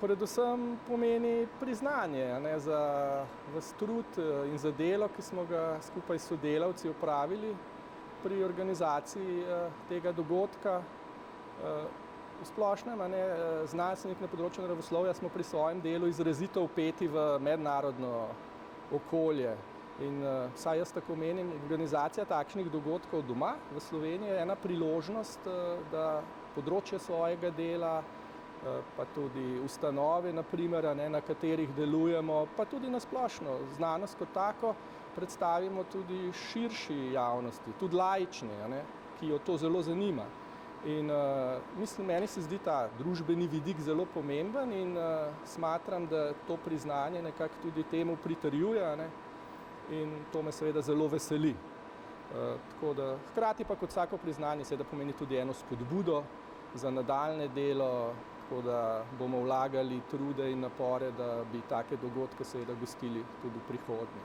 Predvsem pomeni priznanje, za ves trud in za delo, ki smo ga skupaj s sodelavci opravili pri organizaciji tega dogodka. V splošnem, znanstveniki na področju naravoslovja smo pri svojem delu izrazito vpeti v mednarodno okolje. In vsaj jaz tako menim, organizacija takšnih dogodkov doma v Sloveniji je ena priložnost, da področje svojega dela, pa tudi ustanove, na primer, na katerih delujemo, pa tudi na splošno znanost kot tako predstavimo tudi širši javnosti, tudi laični, ki jo to zelo zanima. In mislim, meni se zdi ta družbeni vidik zelo pomemben in smatram, da to priznanje nekako tudi temu pritrjuje, in to me seveda zelo veseli. Tako da, hkrati pa kot vsako priznanje seveda pomeni tudi eno spodbudo za nadaljnje delo, tako da bomo vlagali trude in napore, da bi take dogodke seveda gostili tudi v prihodnje.